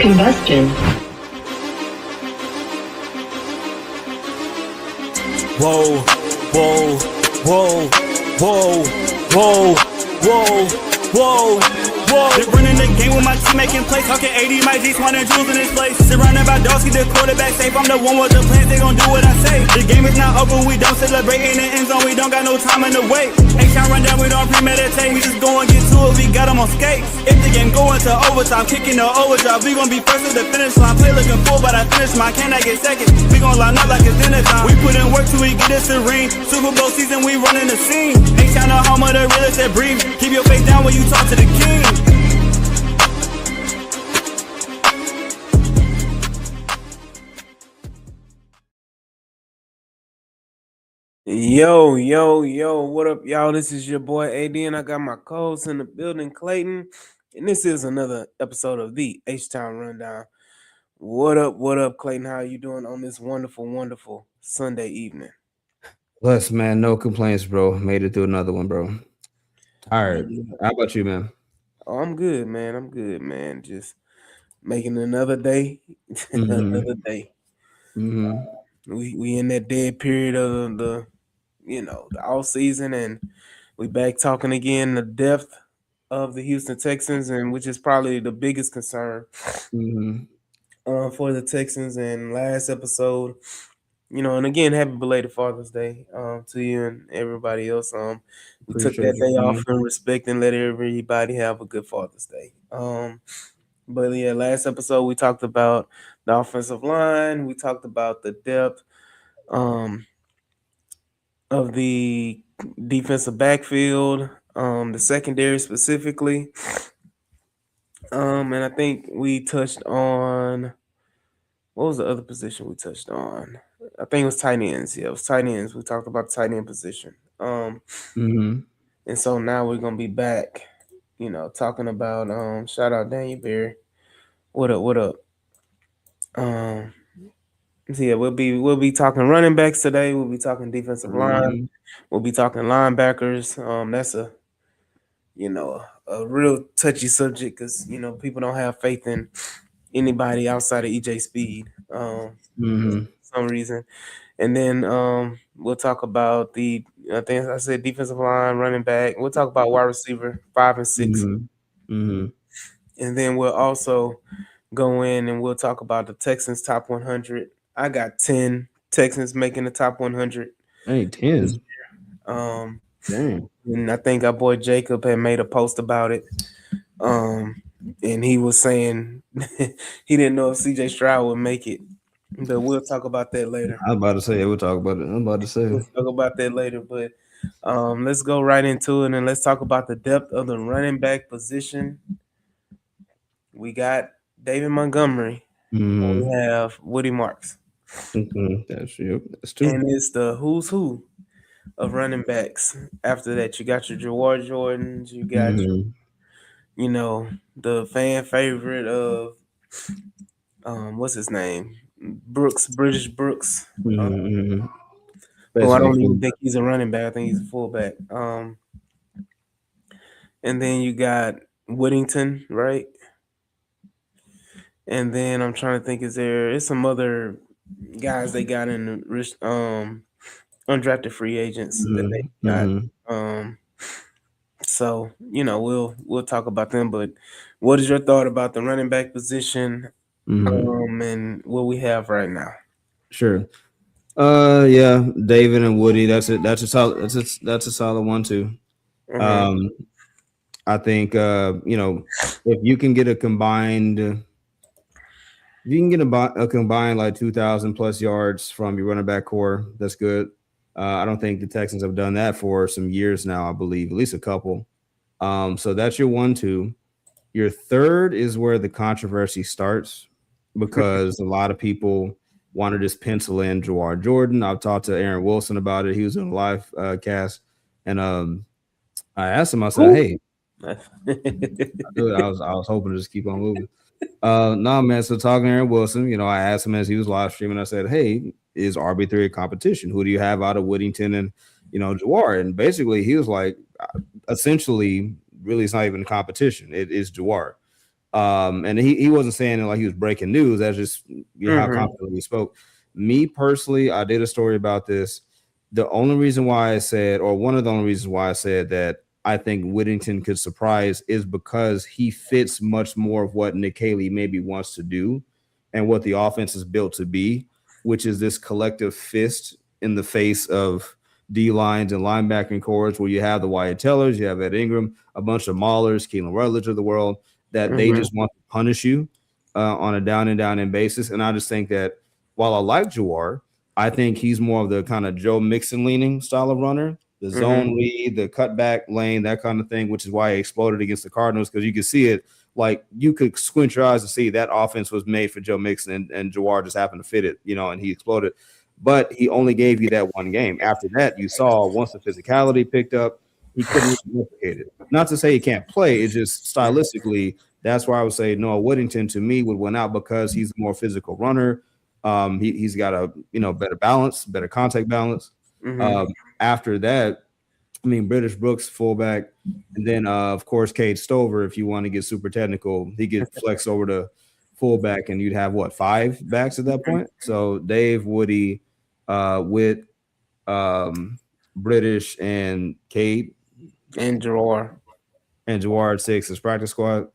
Combustion. Whoa, whoa, whoa, whoa, whoa, whoa, whoa, whoa. They're running the game with my team making plays. Talking 80, my G's, 100 jewels in this place. Surrounded by dogs, keep the quarterback safe. I'm the one with the plans, they gon' do what I say. The game is not over, we don't celebrate. In the end zone, we don't got no time in the wait. H-Town run down, we don't premeditate. We just go and get to it, we got them on skates. If the game going to overtime, kicking the overdrive, we gon' be first at the finish line. Play looking full, but I finish mine, can I get second? We gon' line up like it's dinner time. We put in work till we get us a ring. Super Bowl season, we running the scene. H-Town the home of the realest that breathe. Keep your face down when you talk to the king. Yo, what up, y'all? This is your boy AD, and I got my co-host in the building, Clayton, and this is another episode of the H-Town Rundown. What up, Clayton? How you doing on this wonderful Sunday evening? Bless, man. No complaints, bro. Made it through another one, bro. Tired. How about you, man? Oh, I'm good, man. Just making another day, another day. We in that dead period of the off season, and we back talking again the depth of the Houston Texans, and which is probably the biggest concern for the Texans. And last episode, and again, happy belated Father's Day to you and everybody else. We took that day off in respect and let everybody have a good Father's Day. But yeah, last episode we talked about the offensive line. We talked about the depth of the defensive backfield, the secondary specifically. And I think we touched on, what was the other position we touched on? I think it was tight ends. Yeah, it was tight ends. We talked about the tight end position. And so now we're gonna be back, talking about shout out Daniel Berry. What up? So yeah, we'll be talking running backs today. We'll be talking defensive line. We'll be talking linebackers. That's a real touchy subject because people don't have faith in anybody outside of EJ Speed for some reason. And then we'll talk about I think I said defensive line, running back. We'll talk about wide receiver 5 and 6. And then we'll also go in and we'll talk about the Texans top 100. I got 10 Texans making the top 100. Hey, 10. Dang. And I think our boy Jacob had made a post about it. And he was saying he didn't know if CJ Stroud would make it. But we'll talk about that later. I was about to say, we'll talk about it. We'll talk about that later. But let's go right into it and let's talk about the depth of the running back position. We got David Montgomery. We have Woody Marks. That's you. That's two. And it's the who's who of running backs. After that, you got your Jawar Jordans. You got the fan favorite of what's his name? British Brooks. Well, I don't even think he's a running back. I think he's a fullback. And then you got Whittington, right? And then I'm trying to think, it's some other guys they got in the undrafted free agents that they got. So we'll talk about them. But what is your thought about the running back position and what we have right now? Sure. Yeah, David and Woody. That's it. That's a solid. That's a solid 1-2. I think if you can get a combined. If you can get a combined like 2,000 plus yards from your running back core, that's good. I don't think the Texans have done that for some years now, I believe, at least a couple. So that's your 1-2. Your third is where the controversy starts because a lot of people want to just pencil in Jawar Jordan. I've talked to Aaron Wilson about it. He was in a live cast. And I asked him, I said, hey, I was hoping to just keep on moving. No, man. So talking to Aaron Wilson, I asked him as he was live streaming. I said, "Hey, is RB3 a competition? Who do you have out of Whittington and Jawar?" And basically, he was like, essentially, really, it's not even a competition. It is Jawar. And he wasn't saying it like he was breaking news. That's just how Mm-hmm. confidently we spoke. Me personally, I did a story about this. The only reason why I said, or one of the only reasons why I said that I think Whittington could surprise is because he fits much more of what Nick Haley maybe wants to do and what the offense is built to be, which is this collective fist in the face of D lines and linebacking cores where you have the Wyatt Tellers, you have Ed Ingram, a bunch of Maulers, Keelan Rutledge of the world that they Mm-hmm. just want to punish you on a down and down in basis. And I just think that while I like Jawar, I think he's more of the kind of Joe Mixon leaning style of runner, the Mm-hmm. zone read, the cutback lane, that kind of thing, which is why he exploded against the Cardinals because you could see it. Like you could squint your eyes to see that offense was made for Joe Mixon and Jawar just happened to fit it, and he exploded. But he only gave you that one game. After that, you saw once the physicality picked up, he couldn't really replicate it. Not to say he can't play, it's just stylistically. That's why I would say Noah Whittington to me would win out because he's a more physical runner. He's got a better balance, better contact balance. Mm-hmm. Um, After that, I mean British Brooks fullback, and then of course Cade Stover. If you want to get super technical, he could flex over to fullback, and you'd have what 5 backs at that point. So Dave, Woody, Witt, um, British, and Cade, And Jawar. and Jawar at 6 as practice squad.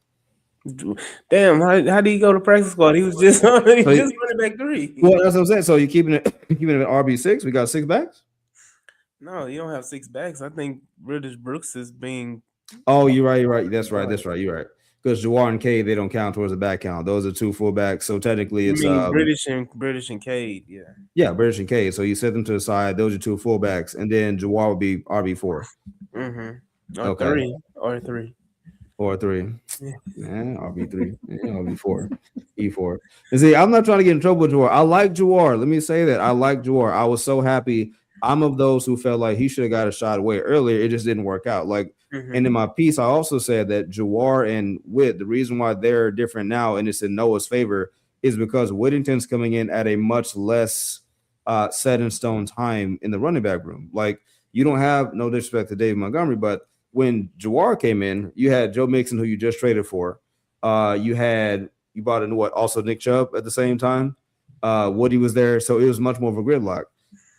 Damn, how did he go to practice squad? He was just he So, just running back 3. well, that's what I'm saying. So you keeping it keeping it at RB6. We got 6 backs. No, you don't have 6 backs. I think British Brooks is being. Oh, you're right. You're right. That's right. That's right. You're right. Because Jawar and Cade, they don't count towards the back count. Those are 2 fullbacks. So technically, You it's mean British and Cade? Yeah. yeah, British and Cade. So you set them to the side. Those are 2 fullbacks, and then Jawar would be RB4. Mm-hmm. Or Okay, 3. or 3. Yeah. Yeah, RB3. Yeah, RB4. E4. And see, I'm not trying to get in trouble with Jawar. I like Jawar. Let me say that. I like Jawar. I was so happy. I'm of those who felt like he should have got a shot way earlier. It just didn't work out. Like, and in Mm-hmm. my piece, I also said that Jawar and Witt, the reason why they're different now and it's in Noah's favor is because Whittington's coming in at a much less set in stone time in the running back room. Like, you don't have no disrespect to Dave Montgomery, but when Jawar came in, you had Joe Mixon, who you just traded for. You brought in what? Also Nick Chubb at the same time. Woody was there, so it was much more of a gridlock.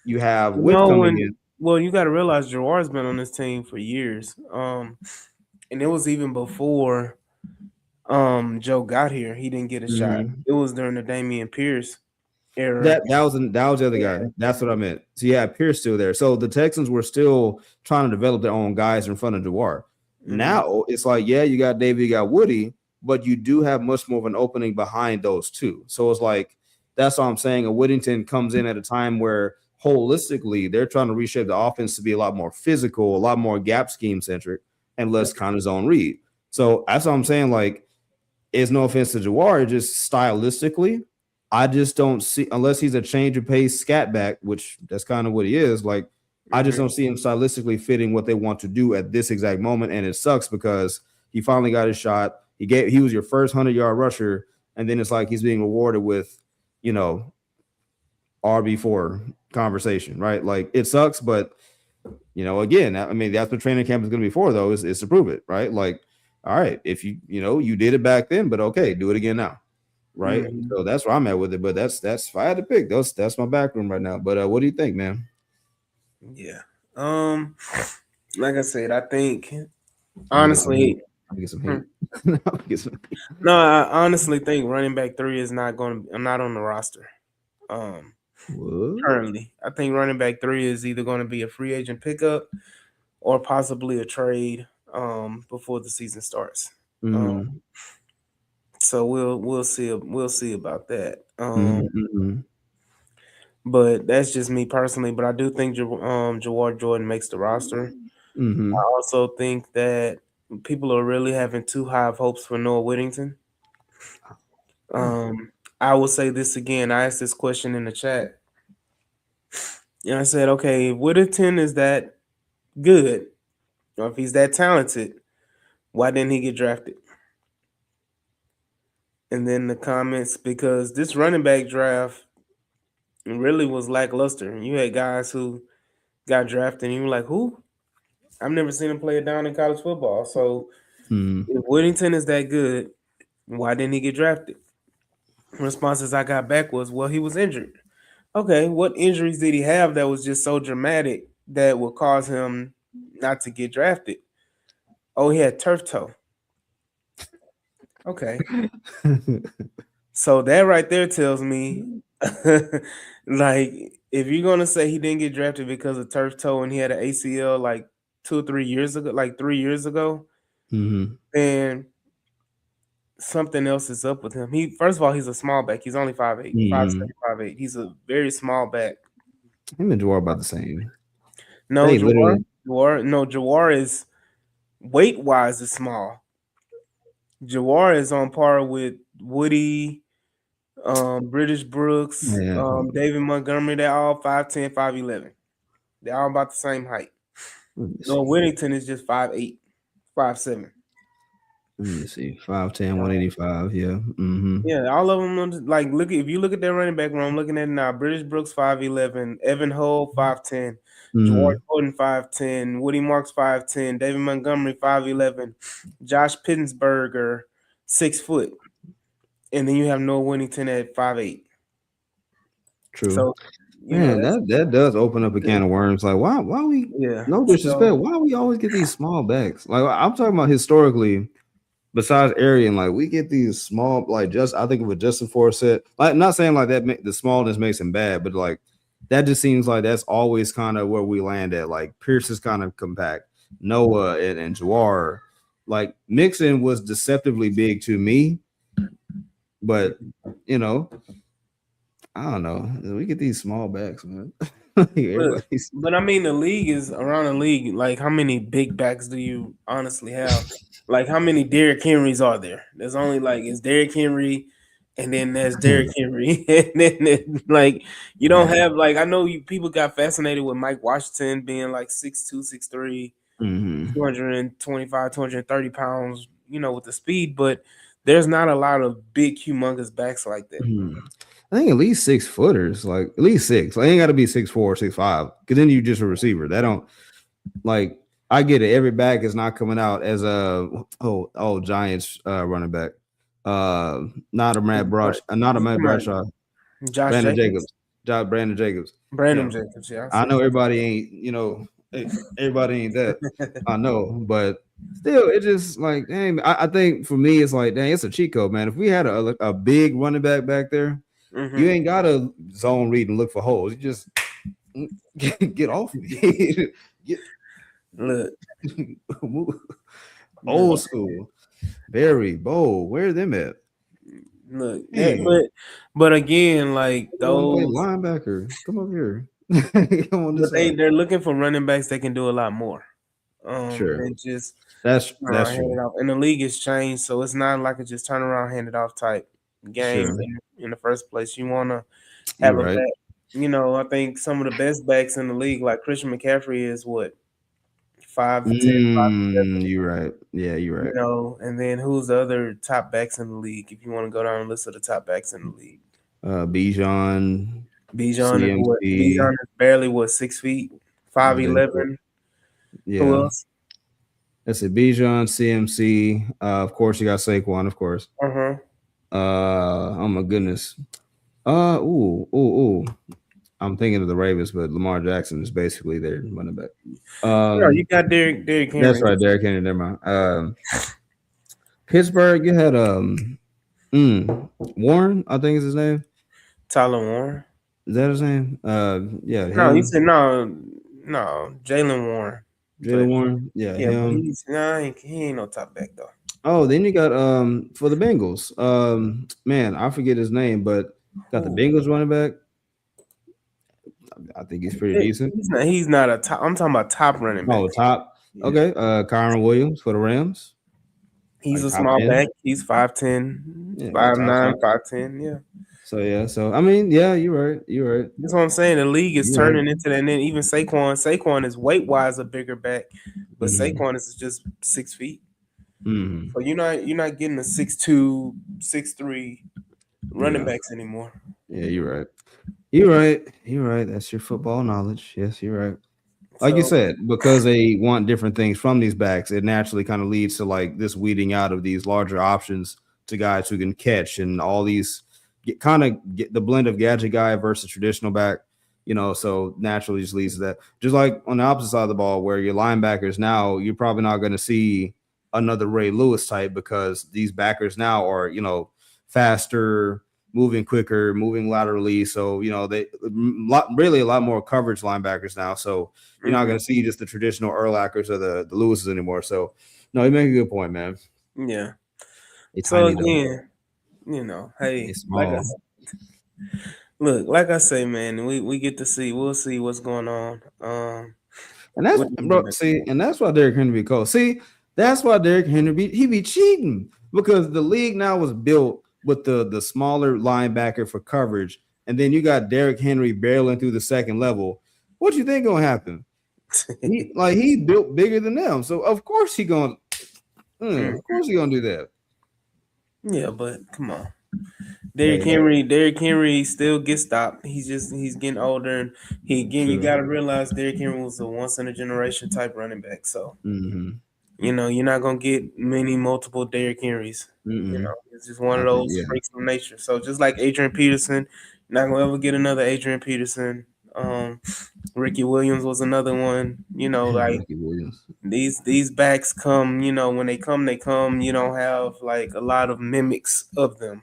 You have Witt coming in. Well, you got to realize Jawar's been on this team for years. And it was even before Joe got here. He didn't get a shot. Mhm. It was during the Damian Pierce era. That was the other guy. That's what I meant. So yeah, Pierce still there. So the Texans were still trying to develop their own guys in front of Jawar. Mhm. Now it's like, yeah, you got David, you got Woody, but you do have much more of an opening behind those two. So it's like that's what I'm saying. A Whittington comes in at a time where holistically they're trying to reshape the offense to be a lot more physical, a lot more gap scheme centric, and less kind of zone read. So that's what I'm saying. Like, it's no offense to Jawar, just stylistically, I just don't see unless he's a change of pace scat back, which that's kind of what he is. Like, I just Mhm. don't see him stylistically fitting what they want to do at this exact moment, and it sucks because he finally got his shot. He was your first 100-yard rusher, and then it's like he's being rewarded with, you know, RB4 conversation, right? Like, it sucks, but again, I mean, that's what training camp is going to be for, though, is to prove it, right? Like, all right, if you did it back then, but okay, do it again now, right? Mhm. So that's where I'm at with it. But that's if I had to pick, that's my back room right now. But what do you think, man? Yeah. Like I said, I think I'm gonna get some heat. honestly, I'm gonna get some hmm, heat. I'm gonna get some heat. no, I honestly think running back 3 is not going to. I'm not on the roster. Um, What? Currently, I think running back 3 is either going to be a free agent pickup or possibly a trade. Before the season starts. Mm-hmm. So we'll see about that. Mm-hmm. But that's just me personally. But I do think Jawar Jordan makes the roster. Mm-hmm. I also think that people are really having too high of hopes for Noah Whittington. I will say this again. I asked this question in the chat, and I said, okay, if Whittington is that good, or if he's that talented, why didn't he get drafted? And then the comments, because this running back draft really was lackluster. You had guys who got drafted, and you were like, who? I've never seen him play it down in college football. So Mm-hmm. if Whittington is that good, Why didn't he get drafted? Responses I got back was, well, he was injured. Okay, what injuries did he have that was just so dramatic that would cause him not to get drafted? Oh, he had turf toe. Okay. So that right there tells me, like, if you're gonna say he didn't get drafted because of turf toe and he had an ACL like 2 or 3 years ago, like 3 years ago, Hmm. then something else is up with him. He first of all, he's a small back. He's only 5'8", Hmm. 5'7", 5'8". He's a very small back. Him and Jawar about the same. No, They literally. Jawar is weight wise is small. Jawar is on par with Woody, British Brooks, Yeah. David Montgomery. They're all 5'10", 5'11". They're all about the same height. Let me No, see. Whittington is just 5'8", 5'7". Let me see. 5'10", 185. Yeah. Mm-hmm. Yeah, all of them like if you look at their running back room, I'm looking at it now. British Brooks 5'11", Evan Hull 5'10", George Mm-hmm. Gordon 5'10", Woody Marks 5'10", David Montgomery 5'11", Josh Pittensberger 6 foot, and then you have Noah Whittington at 5'8". True. So Man, that's that does open up a can of worms. Like, why we yeah. no So disrespect, why we always get these small backs? Like I'm talking about historically, besides Arian, like we get these small, like just I think of it Justin Forsett. Like, not saying like that the smallness makes him bad, but like that just seems like that's always kind of where we land at. Like Pierce is kind of compact, Noah and Jawar. Like Mixon was deceptively big to me, but you know, I don't know. We get these small backs, man. but Everybody's. but I mean the league is around the league. Like how many big backs do you honestly have? Like how many Derrick Henrys are there? There's only like it's Derrick Henry, and then there's Derrick Henry, and then like you don't have like I know you people got fascinated with Mike Washington being like 6'2", 6'3", Mm-hmm. 225, 230 pounds, with the speed, but there's not a lot of big humongous backs like that. Hmm. I think at least 6 footers, like at least six. Like, ain't got to be 6'4", 6'5", because then you just a receiver. That don't like. I get it. Every back is not coming out as a Giants running back. Not a But Not a you Matt come on, Bradshaw. Josh Brandon Jacobs, Jacobs. Brandon Jacobs. Brandon Yeah, Jacobs, yeah, I I see know what everybody ain't. Everybody ain't that. I know, but still, it just like, dang. I think for me, it's like, dang, it's a cheat code, man. If we had a big running back there, you hmm ain't gotta zone read and look for holes. You just get off me. Get Look, look, old school. Barry, Bo, where them at? look. Hey, But again, like I want to play those, linebacker. Come up here. Come on but this side. they're looking for running backs that can do a lot more. Sure. Than just turn That's around, hand true. it off. And the league has changed, so it's not like a just turn around, hand it off type game Sure. in the first place. You want to have You're a right. back. I think some of the best backs in the league, like Christian McCaffrey, is what 5'10", 5'11". You're right. Yeah, you're right. And then who's the other top backs in the league? If you want to go down the list of the top backs in the league, Bijan, Bijan CMC. is barely 6 feet, five Then, eleven. Who yeah. else? That's it. Bijan, CMC. Of course, you got Saquon, of course. Uh huh. Oh my goodness. Ooh. I'm thinking of the Ravens, but Lamar Jackson is basically their running back. No, you got Derrick That's Henry. right, Derrick Henry. Never mind. Pittsburgh, you had Warren, I think is his name. Tyler Warren. Is that his name? Yeah, No, he him. said no, Jalen Warren. Jalen Warren. Yeah, Yeah, but him. he ain't no top back though. Oh, then you got for the Bengals. Man, I forget his name, but got the Who? Bengals running back. I think he's pretty decent. He's not a top. I'm talking about top running Oh, backs. top. Yeah. Okay. Kyron Williams for the Rams. He's Like a top small 10. back. He's 5'10", Yeah, like top 5'9", 10. 5'10". Yeah, So yeah, so I mean, yeah, you're right. You're right. that's what I'm saying. The league is You're right. turning into that. And then even Saquon is weight wise a bigger back, but Mm-hmm. Saquon is just 6 feet. Mm-hmm. So you're not getting a 6'2", 6'3" running Yeah. backs anymore. Yeah, you're right. You're right. You're right. That's your football knowledge. Yes, you're right. Like you So said, because they want different things from these backs, it naturally kind of leads to like this weeding out of these larger options to guys who can catch and all these kind of get the blend of gadget guy versus traditional back. So naturally just leads to that. Just like on the opposite side of the ball, where your linebackers now, you're probably not going to see another Ray Lewis type because these backers now are, faster, moving quicker, moving laterally. So, really a lot more coverage linebackers now. So you're not going to see just the traditional Urlachers or the Lewises anymore. So, no, you make a good point, man. Yeah. It's So tiny, again, hey, it's small. Like I say, man, we get to see. We'll see what's going on. And that's and that's why Derrick Henry be cold. See, that's why Derrick Henry be cheating because the league now was built with the smaller linebacker for coverage, and then you got Derrick Henry barreling through the second level. What you think gonna happen? He's built bigger than them, so of course he gonna do that. Yeah, but come on. Derrick Henry still gets stopped. He's getting older, and you got to realize Derrick Henry was a once in a generation type running back. So you're not gonna get many multiple Derrick Henrys. It's just one of those freaks of nature. So just like Adrian Peterson, you're not gonna ever get another Adrian Peterson. Ricky Williams was another one. Like these backs come. When they come, they come. You don't have like a lot of mimics of them.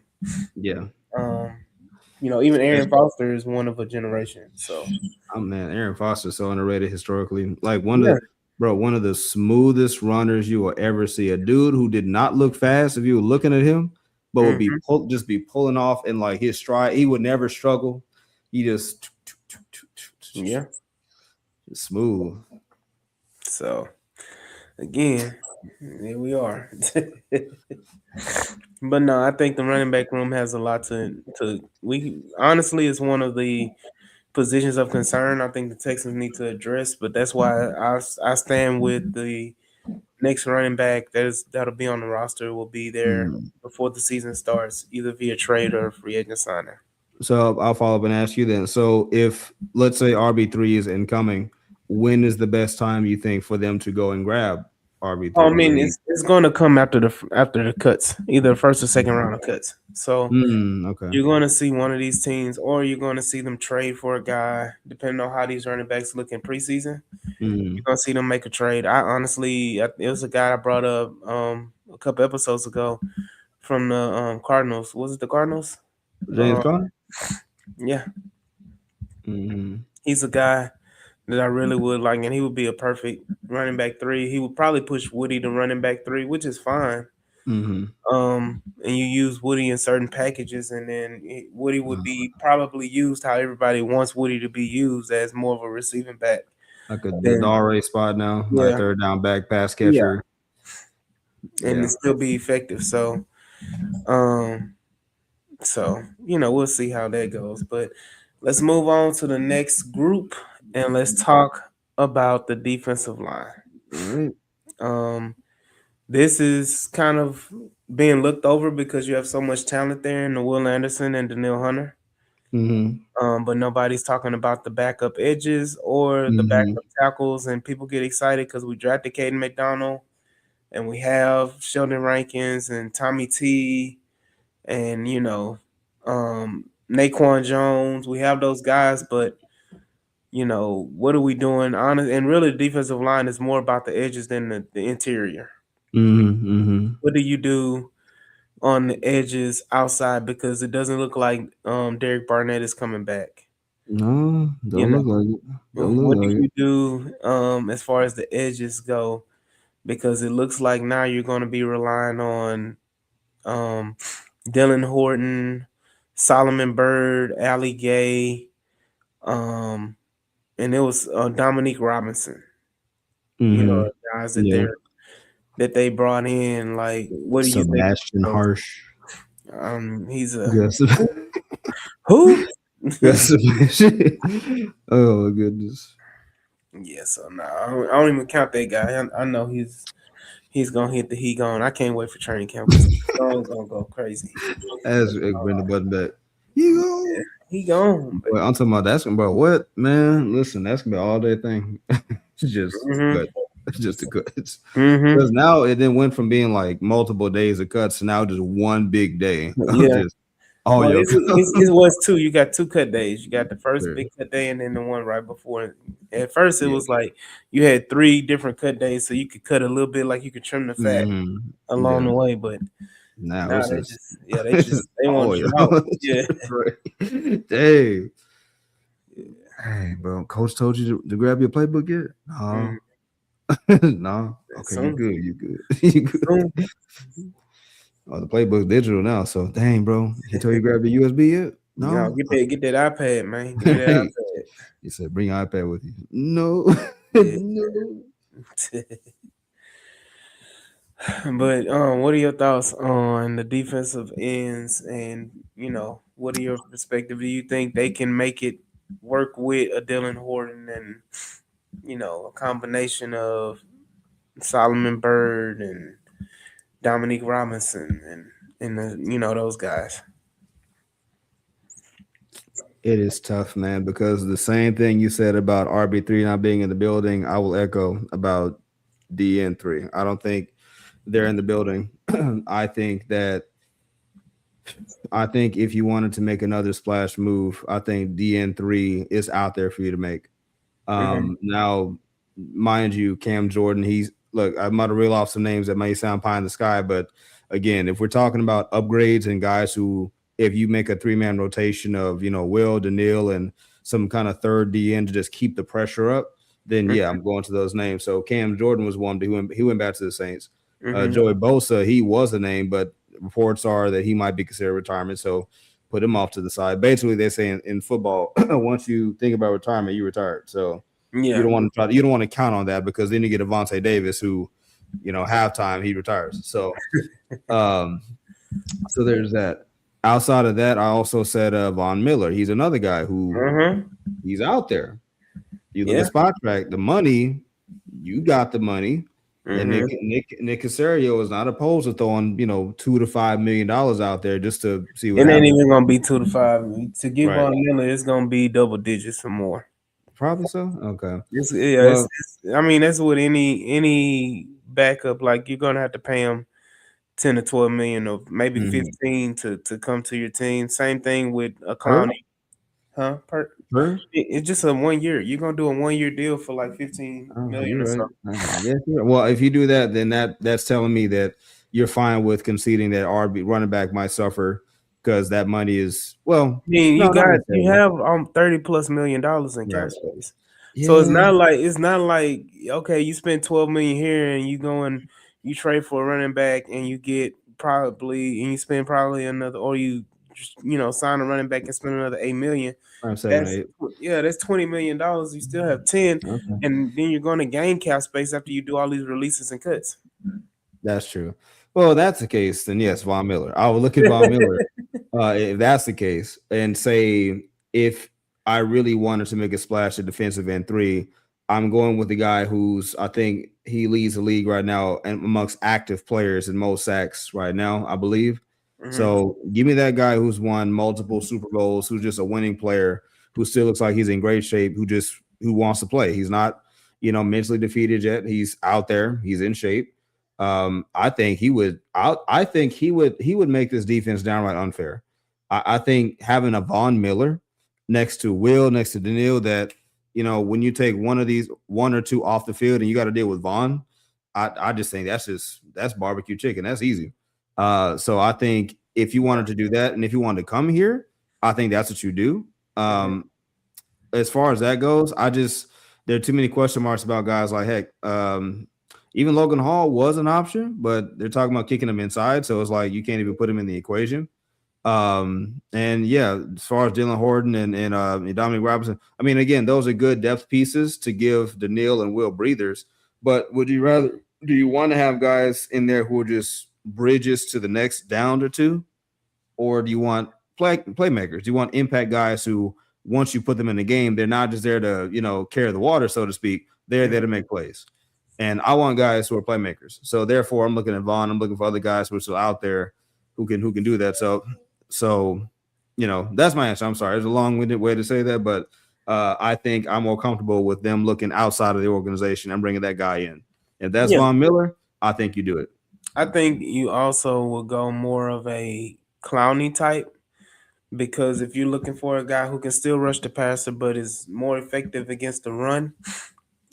Yeah. Even Aaron Foster is one of a generation. So, man, Aaron Foster's so underrated historically. Like one of the smoothest runners you will ever see. A dude who did not look fast if you were looking at him, but would be pulling off in like his stride. He would never struggle. He just smooth. So, again, here we are. But no, I think the running back room has a lot to. We honestly, it's one of the positions of concern. I think the Texans need to address, but that's why I stand with the next running back that'll be on the roster will be there before the season starts, either via trade or free agent signing. So I'll follow up and ask you then. So if let's say RB3 is incoming, when is the best time you think for them to go and grab RB3? I mean, it's going to come after the cuts, either first or second round of cuts. So you're going to see one of these teams, or you're going to see them trade for a guy, depending on how these running backs look in preseason. You're going to see them make a trade. It was a guy I brought up a couple episodes ago from the Cardinals. Was it the Cardinals? James Conner? Yeah. He's a guy that I really would like, and he would be a perfect running back 3. He would probably push Woody to running back 3, which is fine. And you use Woody in certain packages, and then Woody would be probably used how everybody wants Woody to be used, as more of a receiving back. Like the Dare spot now, like third down back pass catcher. And it still be effective. So, we'll see how that goes. But let's move on to the next group, and let's talk about the defensive line. This is kind of being looked over because you have so much talent there in the Will Anderson and Danielle Hunter. But nobody's talking about the backup edges or the backup tackles, and people get excited because we drafted Caden McDonald, and we have Sheldon Rankins and Tommy T, and Naquan Jones. We have those guys, but what are we doing? And really, the defensive line is more about the edges than the interior. What do you do on the edges outside? Because it doesn't look like Derek Barnett is coming back. No, don't look like it. What do you do as far as the edges go? Because it looks like now you're going to be relying on Dylan Horton, Solomon Byrd, Ali Gay, and it was Dominique Robinson. Guys that they brought in. Like, what do you think? Sebastian Harsh. He's a who? Oh my goodness. Yeah, so no, I don't even count that guy. I know he's gonna hit the heat gone. I can't wait for training camp. He's gonna go crazy. As bring the button back. He gone. Well, I'm talking about that's gonna be what, man. Listen, that's gonna be an all day thing. Just just the cuts. Mm-hmm. Because now it then went from being like multiple days of cuts to now just one big day of Yeah. just all Well, your it was two. You got two cut days. You got the first cuts. big cut day and then the one right before. At first, it Yeah. was like you had three different cut days, so you could cut a little bit, like you could trim the fat along Yeah. the way. But Now now it's they just just, yeah, they it's just just they want all to your drought. Yeah. Dang. Hey, bro. Coach told you to grab your playbook yet? No. Mm, No. Okay, you soon, good. You good. You good. soon. Oh, the playbook's digital now. So dang, bro. He told you to grab your USB yet? No, No. get that iPad, man. Give me that Hey, iPad. he said, bring your iPad with you. No. Yeah. No. But what are your thoughts on the defensive ends, and what are your perspective? Do you think they can make it work with a Dylan Horton and a combination of Solomon Bird and Dominique Robinson and those guys? It is tough, man, because the same thing you said about RB3 not being in the building, I will echo about DN3. I don't think they're in the building. I think that if you wanted to make another splash move, I think DN3 is out there for you to make. Hmm. Now, mind you, Cam Jordan, I might have reeled off some names that may sound pie in the sky, but again, if we're talking about upgrades and guys who, if you make a 3-man rotation of, Will, Daniil, and some kind of third DN to just keep the pressure up, then yeah, I'm going to those names. So Cam Jordan was one, but he went back to the Saints. Hmm. Joey Bosa, he was a name, but reports are that he might be considered retirement. So put him off to the side. Basically, they're saying in football, once you think about retirement, you retired. So you Yeah. don't want to count on that, because then you get Avonte Davis, who, halftime he retires. So, so there's that. Outside of that, I also said Von Miller. He's another guy who Hmm. he's out there. You look Yeah. at Spot Track, the money, you got the money. And Hmm. Nick Casario is not opposed to throwing, $2 to $5 million out there just to see what It ain't happens. even gonna be 2 to 5. To get Right. Von Miller, it's gonna be double digits or more. Probably so. Okay. It's, Well, I mean, that's what any backup, like, you're gonna have to pay him 10 to 12 million, or maybe mhm. 15 to come to your team. Same thing with a Her? Clowney, huh? Her? It's just a 1 year. You're gonna do a 1 year deal for like 15 Oh, million or you're right. something. I guess you're right. Well, if you do that, then that's telling me that you're fine with conceding that RB running back might suffer, because that money is, well, I mean, no, not you necessarily. have $30+ million in cap Right. space. So Yeah. it's not like, okay, you spend 12 million here and you trade for a running back and you get probably, and you spend probably another, or you just, sign a running back and spend another 8 million. I'm 7 That's 8. that's $20 million. You still have 10, Okay. and then you're going to gain cap space after you do all these releases and cuts. That's true. Well, if that's the case, then yes, Von Miller. I will look at Von Miller, if that's the case, and say, if I really wanted to make a splash at defensive end 3, I'm going with the guy who's, I think he leads the league right now and amongst active players in most sacks right now, I believe. Hmm. So give me that guy who's won multiple Super Bowls, who's just a winning player, who still looks like he's in great shape, who wants to play. He's not, mentally defeated yet. He's out there. He's in shape. I think he would. I think he would make this defense downright unfair. I think having a Von Miller next to Will, next to Daniil, that when you take one or two off the field and you got to deal with Von, I just think that's barbecue chicken. That's easy. So I think if you wanted to do that, and if you wanted to come here, I think that's what you do. Hmm. As far as that goes, there are too many question marks about guys like heck. Even Logan Hall was an option, but they're talking about kicking him inside, so it's like you can't even put him in the equation. And yeah, as far as Dylan Horton and Dominic Robinson, I mean, again, those are good depth pieces to give Daniil and Will breathers. But do you want to have guys in there who are just bridges to the next down or two, or do you want playmakers? Do you want impact guys who, once you put them in the game, they're not just there to carry the water, so to speak. They're there to make plays. And I want guys who are playmakers. So therefore, I'm looking at Vaughn. I'm looking for other guys who are still out there who can do that. So that's my answer. I'm sorry, it's a long-winded way to say that, but I think I'm more comfortable with them looking outside of the organization and bringing that guy in. If that's Yeah. Von Miller, I think you do it. I think you also will go more of a Clowney type because if you're looking for a guy who can still rush the passer but is more effective against the run,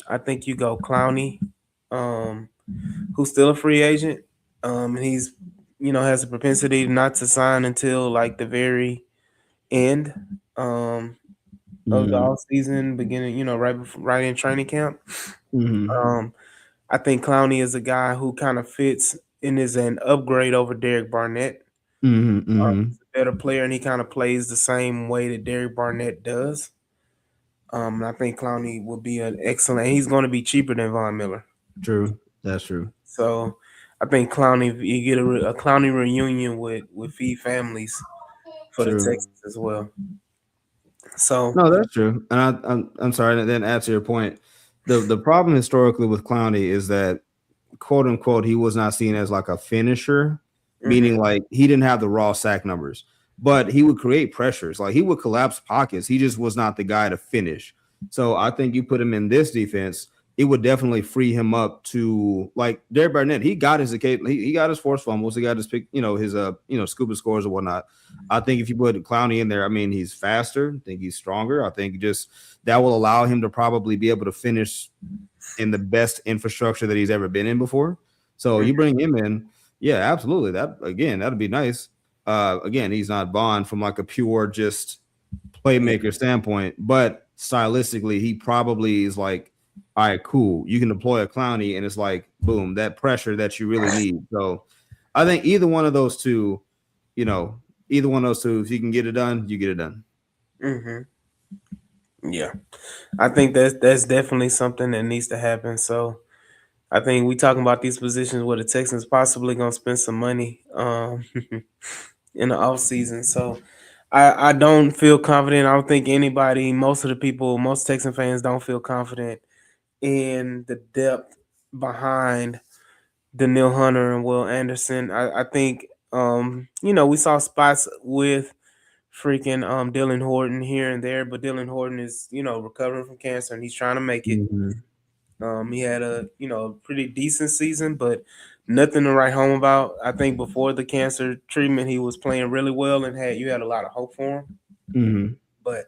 I think you go Clowney, um, who's still a free agent. He's has a propensity not to sign until like the very end of the Mm-hmm. off season, beginning right in training camp. Mm-hmm. Um, I think Clowney is a guy who kind of fits and is an upgrade over Derek Barnett. Mm-hmm. Mm-hmm. He's a better player, and he kind of plays the same way that Derek Barnett does. I think Clowney will be an excellent. He's going to be cheaper than Von Miller, True. That's true. so I think Clowney. You get a Clowney reunion with Feed Families for the True. Texans as well. So No, that's true. And I'm sorry, and then add to your point. The problem historically with Clowney is that quote unquote he was not seen as like a finisher, mhm, meaning like he didn't have the raw sack numbers, but he would create pressures. Like he would collapse pockets. He just was not the guy to finish. So I think you put him in this defense, it would definitely free him up to like Derek Barnett. He got his he got his forced fumbles. He got his pick, his scuba scores or whatnot. I think if you put Clowney in there, I mean, he's faster. I think he's stronger. I think just that will allow him to probably be able to finish in the best infrastructure that he's ever been in before. So mhm, you bring him in, yeah, absolutely. That'd be nice. Again, he's not Bond from like a pure just playmaker standpoint, but stylistically, he probably is like, all right, cool. You can deploy a Clowney, and it's like, boom, that pressure that you really need. So I think either one of those two, either one of those two, if you can get it done, you get it done. mhm. Yeah, I think that's definitely something that needs to happen. So I think we talking about these positions where the Texans possibly gonna spend some money in the off season. So I don't feel confident. I don't think anybody, most of the people, most Texan fans don't feel confident in the depth behind Daniil Hunter and Will Anderson. I think we saw spots with freaking Dylan Horton here and there, but Dylan Horton is, recovering from cancer and he's trying to make it. Mm-hmm. He had a pretty decent season, but nothing to write home about. I think before the cancer treatment, he was playing really well and had a lot of hope for him. Mm-hmm. But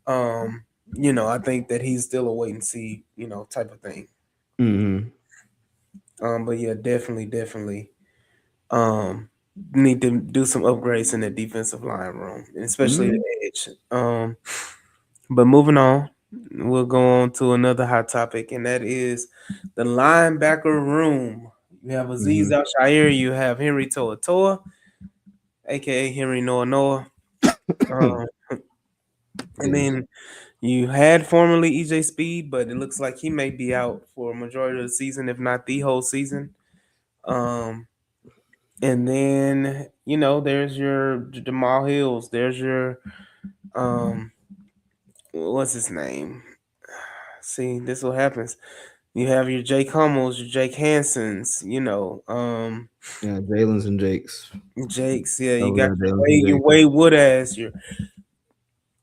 I think that he's still a wait and see, type of thing. Mm-hmm. But yeah, definitely, need to do some upgrades in the defensive line room, especially Mm-hmm. the edge. But moving on, we'll go on to another hot topic, and that is the linebacker room. You have Aziz Mm-hmm. Al-Shaair, you have Henry Toa, aka Henry Noah Noah. Um, and Goodness. then you had formerly EJ Speed, but it looks like he may be out for a majority of the season, if not the whole season. And then there's your Jamal Hills. There's your what's his name? See, this what happens. You have your Jake Hummels, your Jake Hansons, Yeah, Jalen's and Jake's. Jakes. Yeah, you Over got there, Jalen's and Your Jake's. Wade Woodass,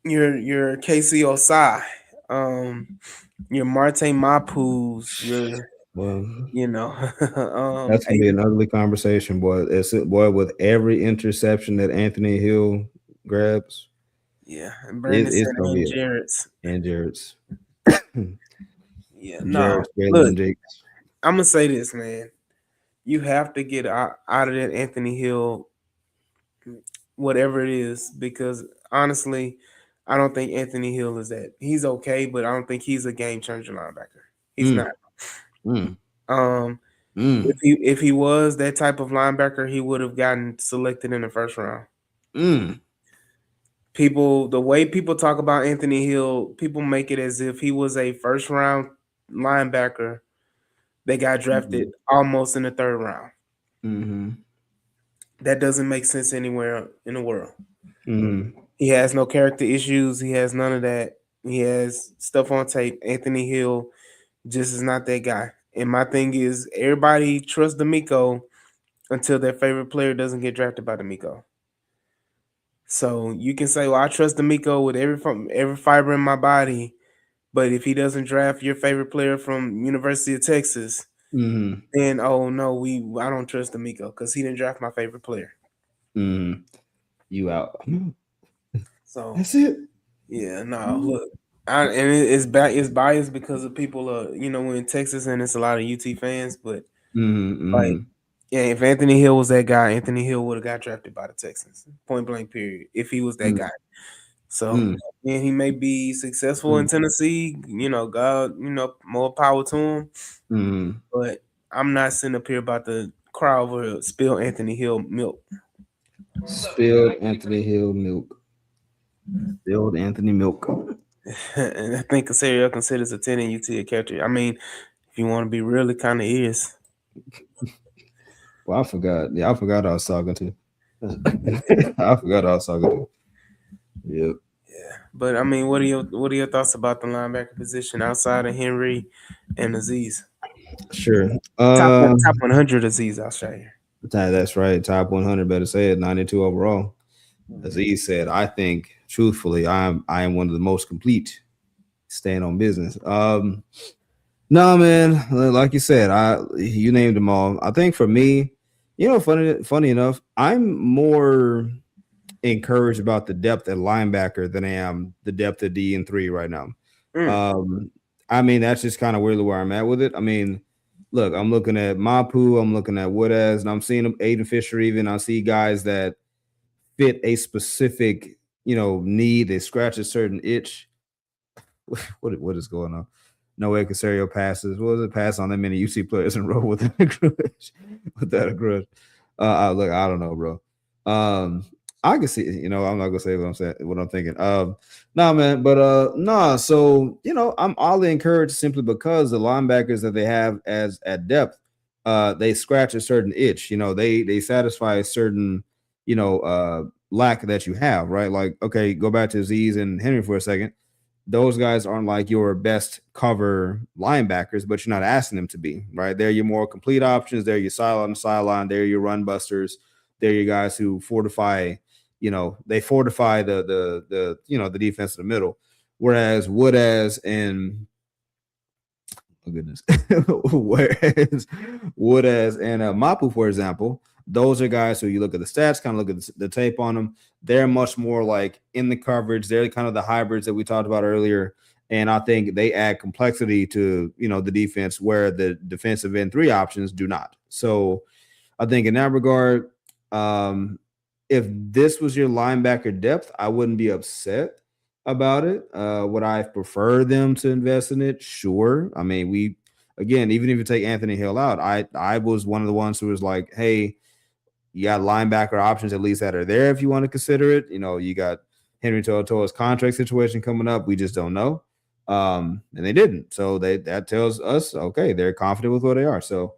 your Casey Osai, your Marte Mapus, your Well, you know, that's gonna hey, be an ugly conversation, boy. Boy, with every interception that Anthony Hill grabs, yeah, and Brandon it's said gonna and be it. Jarrett's. And Jared's, Yeah, no. Jared's, Jalen, Look, and Jake's. I'm gonna say this, man. You have to get out of that Anthony Hill, whatever it is, because honestly, I don't think Anthony Hill is that. He's okay, but I don't think he's a game changer linebacker. He's Mm, not. mm, Um, if mm, he was that type of linebacker, he would have gotten selected in the first round. mm, The way people talk about Anthony Hill, people make it as if he was a first round linebacker that got drafted mhm, almost in the third round. mhm, That doesn't make sense anywhere in the world. mhm, He has no character issues. He has none of that. He has stuff on tape. Anthony Hill just is not that guy. And my thing is, everybody trusts D'Amico until their favorite player doesn't get drafted by D'Amico. So you can say, "Well, I trust D'Amico with every fiber in my body," but if he doesn't draft your favorite player from University of Texas, Mm-hmm. then oh no, I don't trust D'Amico because he didn't draft my favorite player. Mm-hmm. You out. So That's it. yeah, no, look, it's biased because of people we're in Texas and it's a lot of UT fans, but Mm-hmm. like Mm-hmm. yeah, if Anthony Hill was that guy, Anthony Hill would have got drafted by the Texans, point blank, period. If he was that guy, so Mm-hmm. and he may be successful in Mm-hmm. Tennessee, God, more power to him. Mm-hmm. But I'm not sitting up here about to cry over spill Anthony Hill milk. Spilled Anthony Hill milk. Spilled Anthony milk. And I think Casario considers attending UT a character. I mean, if you want to be real, it kind of is. Well, I forgot. Yeah, I forgot I was talking to. I forgot I was talking to. Yep. Yeah, but I mean, what are your thoughts about the linebacker position outside of Henry and Aziz? Sure. Top 100 Aziz, I'll show you. That's right. Top 100. Better say it. 92 overall. Aziz said, "I think, truthfully, I am one of the most complete. Staying on business. No, man. Like you said, you named them all. I think for me, funny enough, I'm more encouraged about the depth at linebacker than I am the depth at D and 3 right now. Mm, Um, I mean, that's just kind of really where I'm at with it. I mean, look, I'm looking at Mapu, I'm looking at Woodaz, and I'm seeing Aiden Fisher. Even I see guys that fit a specific, need. They scratch a certain itch. What is going on? No way Casario passes. What was it? Pass on that many UC players in a row without a grudge. Without a grudge. Look, I don't know, bro. I can see, I'm not gonna say what I'm saying, what I'm thinking. Nah, man, but nah. So I'm oddly encouraged simply because the linebackers that they have as at depth, they scratch a certain itch. They satisfy a certain, lack that you have, right? Like, okay, go back to Aziz and Henry for a second. Those guys aren't like your best cover linebackers, but you're not asking them to be, right? They're your more complete options. They're your sideline. They're your run busters. They're your guys who fortify, they fortify the defense in the middle. Whereas Woodaz and oh goodness, whereas Woodaz and Mapu, for example, those are guys who you look at the stats, kind of look at the tape on them. They're much more like in the coverage. They're kind of the hybrids that we talked about earlier. And I think they add complexity to, the defense where the defensive end 3 options do not. So I think in that regard, if this was your linebacker depth, I wouldn't be upset about it. Would I prefer them to invest in it? Sure. I mean, even if you take Anthony Hill out, I was one of the ones who was like, hey, you got linebacker options at least that are there if you want to consider it. You got Henry To'oTo'o's contract situation coming up. We just don't know. And they didn't. So that tells us, okay, they're confident with where they are. So,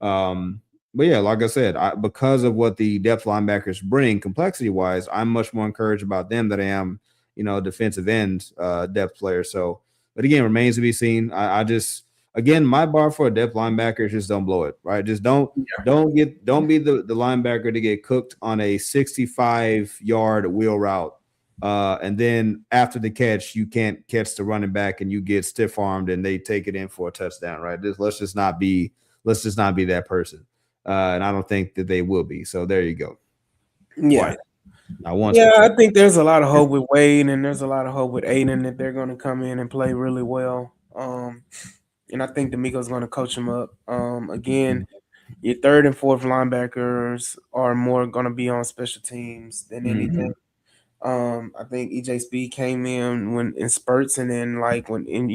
but yeah, like I said, because of what the depth linebackers bring complexity wise, I'm much more encouraged about them than I am, defensive end depth players. So, but again, remains to be seen. I just, again, my bar for a depth linebacker is just don't blow it, right? Just don't be the linebacker to get cooked on a 65-yard wheel route. And then after the catch, you can't catch the running back and you get stiff armed and they take it in for a touchdown, right? Let's just not be that person. And I don't think that they will be. So there you go. yeah. I think there's a lot of hope with Wade and there's a lot of hope with Aiden that they're going to come in and play really well. And I think D'Amico's going to coach him up. Again, your third and fourth linebackers are more going to be on special teams than anything. I think EJ Speed came in when in spurts and then like when in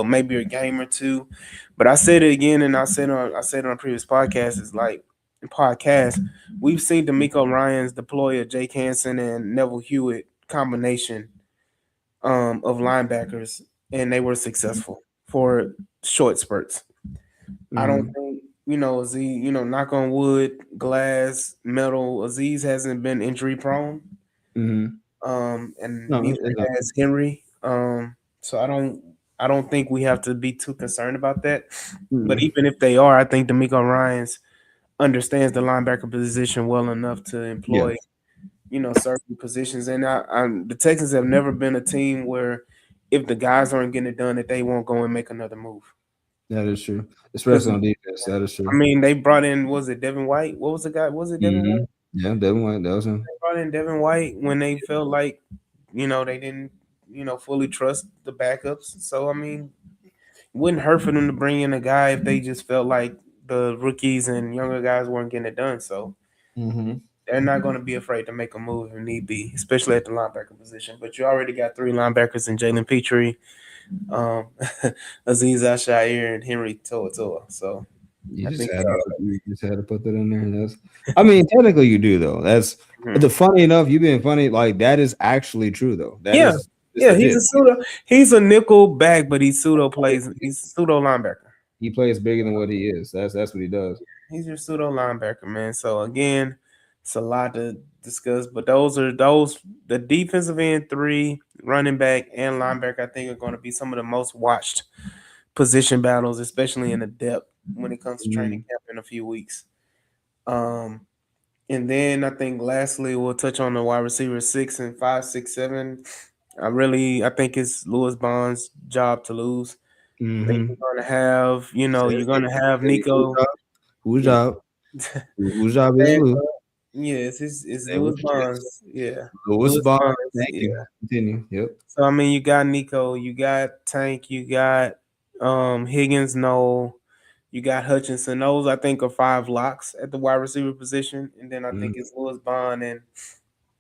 maybe a game or two. But I said it again and I said it on previous podcasts, it's like we've seen D'Amico Ryans deploy a Jake Hansen and Neville Hewitt combination of linebackers and they were successful for short spurts. I don't think Aziz, knock on wood, glass, metal. Aziz hasn't been injury prone. And neither has Henry. So I don't think we have to be too concerned about that. But even if they are, I think D'Amico Ryans understands the linebacker position well enough to employ, certain positions. And the Texans have never been a team where if the guys aren't getting it done, that they won't go and make another move. That is true, Because especially on defense. That is I true. mean, they brought in, was it Devin White? What was the guy? Was it Devin White? Yeah, Devin White. That was him. They brought in Devin White when they felt like, they didn't, fully trust the backups. So I mean, it wouldn't hurt for them to bring in a guy if they just felt like the rookies and younger guys weren't getting it done. So Mm-hmm. they're not going to be afraid to make a move if need be, especially at the linebacker position. But you already got three linebackers in Jalen Petrie, um, Aziz Ashire, and Henry To'oTo'o. So You I just think had to put that in there. That's, I mean, technically you do though. That's Mhm. the funny enough. You being funny, like that is actually true though. That Yeah, is it's yeah, he's legit. a he's a nickel back, but he's pseudo linebacker. He plays bigger than what he is. That's what he does. He's your pseudo linebacker, man. So again, it's a lot to discuss, but those the defensive end three, running back and linebacker, I think are going to be some of the most watched position battles, especially in the depth when it comes to training Mm, camp in a few weeks. Um, and then I think lastly we'll touch on the wide receiver 6 and 5, 6, 7. I think it's Lewis Bond's job to lose. I think mm-hmm. you're gonna have, you're gonna have Whose Nico. job? Whose Yeah. job? Whose job is Fan Lou? club. Yeah, it's Say what Lewis you just said. Bonds. Yeah. Louis Lewis Bond. Bonds. Thank Yeah. you. Continue. Yep. So I mean you got Nico, you got Tank, you got Higgins, Noel, you got Hutchinson. Those I think are five locks at the wide receiver position. And then I think it's Lewis Bond and